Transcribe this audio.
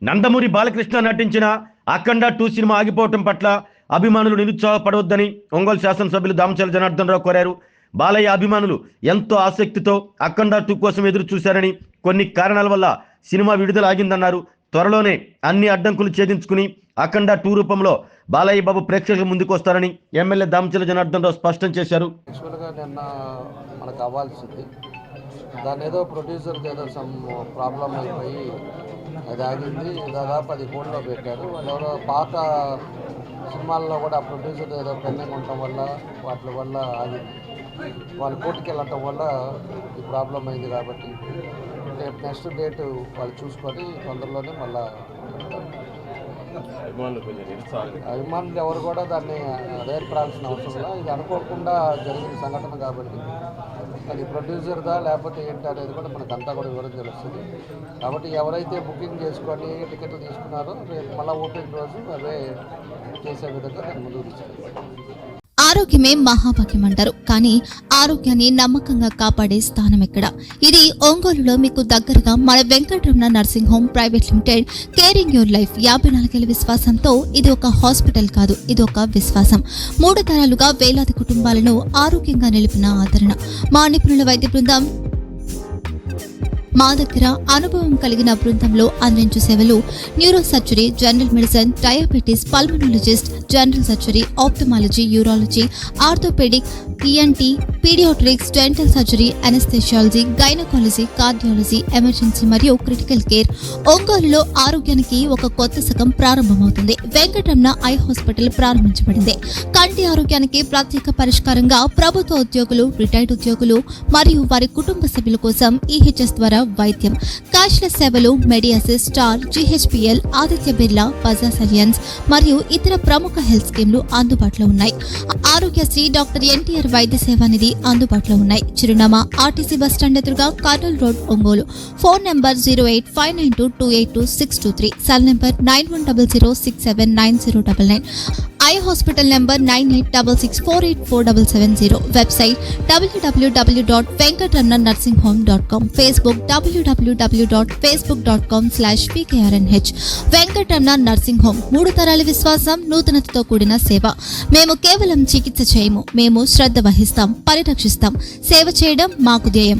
నందమూరి బాలకృష్ణ నటించిన అఖండ 2 సినిమా ఆగిపోవటం పట్ల అభిమానులు నిరుత్సాహపడవద్దని ఒంగోలు శాసనసభ్యులు దామచల జనార్దన్ రావు కోరారు. బాలయ్య అభిమానులు ఎంతో ఆసక్తితో అఖండ 2 కోసం ఎదురు చూశారని, కొన్ని కారణాల వల్ల సినిమా విడుదల ఆగిందన్నారు. త్వరలోనే అన్ని అడ్డంకులు ఛేదించుకుని అఖండ 2 రూపంలో బాలయ్య బాబు ప్రేక్షకుల ముందుకు వస్తారని ఎమ్మెల్యే దామచల జనార్దన్ రావు స్పష్టం చేశారు. నిన్న మనకు అవ్వాల్సింది దాని ఏదో ప్రొడ్యూసర్ ఏదో సమ్ ప్రాబ్లం అయిపోయి అది ఆగింది. దాదాపు 10 కోట్లో పెట్టారు. వాళ్ళు ఎవరో పాత సినిమాల్లో కూడా ఆ ప్రొడ్యూసర్ ఏదో పెండింగ్ ఉండటం వల్ల వాటి వల్ల ఆగింది. వాళ్ళు కోర్టుకి వెళ్ళటం వల్ల ఈ ప్రాబ్లం అయింది. కాబట్టి రేపు నెక్స్ట్ డేట్ వాళ్ళు చూసుకొని తొందరలోనే మళ్ళీ అభిమానులు ఎవరు కూడా దాన్ని అదేర్పడాల్సిన అవసరం లేదు. ఇది అనుకోకుండా జరిగిన సంఘటన కాబట్టి అది ప్రొడ్యూసర్దా లేకపోతే ఏంటి అనేది కూడా మనకంతా కూడా వివరం తెలుస్తుంది. కాబట్టి ఎవరైతే బుకింగ్ చేసుకొని టికెట్లు తీసుకున్నారో రేపు మళ్ళీ ఓపెనింగ్ రోజు అవే చేసే విధంగా నేను ముందుకు తీసుకెళ్తాను. ఆరోగ్యమే మహాభాగ్యం అంటారు, కానీ ఆరోగ్యాన్ని నమ్మకంగా కాపాడే స్థానం ఎక్కడ? ఇది ఒంగోలులో మీకు దగ్గరగా మన Venkataramana nursing home private limited. Caring your life 54 విశ్వాసంతో ఇది ఒక హాస్పిటల్ కాదు, ఇది ఒక విశ్వాసం. 3 తరాలుగా వేలాది కుటుంబాలను ఆరోగ్యంగా నిలిపిన ఆదరణ. మా నిపుణుల వైద్య బృందం మా దగ్గర అనుభవం కలిగిన బృందంలో అందించే సేవలు neuro surgery, general medicine, diabetes, pulmonologist, general surgery, ophthalmology, urology, orthopaedic, ENT, paediatrics, dental surgery, anaesthesiology, gynaecology, cardiology, emergency మరియు క్రిటికల్ కేర్. ఒంగోలులో ఆరోగ్యానికి ఒక కొత్త శకం ప్రారంభమవుతుంది. వెంకటరమణ ఐ హాస్పిటల్ ప్రారంభించబడింది. కంటి ఆరోగ్యానికి ప్రత్యేక పరిష్కారంగా ప్రభుత్వ ఉద్యోగులు, రిటైర్డ్ ఉద్యోగులు మరియు వారి కుటుంబ సభ్యుల కోసం ఈహెచ్ఎస్ ద్వారా వైద్యం, క్యాష్లెస్ సేవలు, మెడియాసిస్, స్టార్, జీహెచ్పిఎల్, ఆదిత్య బిర్లా, బజాజ్ అలియన్స్ మరియు ఇతర ప్రముఖ హెల్త్ స్కీమ్లు అందుబాటులో ఉన్నాయి. ఆరోగ్యశ్రీ, డాక్టర్ ఎన్టీఆర్ వైద్య సేవా నిధి అందుబాటులో ఉన్నాయి. చిరునామా ఆర్టీసీ బస్టాండ్ ఎదురుగా, Kurnool road, Ongole. Phone number 08592282623, cell number 9100679099. Eye hospital number 9866484770. Website www.venkatramanarsinghome.com. Facebook www.facebook.com/pkrnh. Venkataramana nursing home, 3 తరాల విశ్వాసం, నూతనతతో కూడిన సేవ. మేము కేవలం చికిత్స చేయము, మేము శ్రద్ధ వహిస్తాం, పరిరక్షిస్తాం. సేవ చేయడం మాకు ధ్యేయం.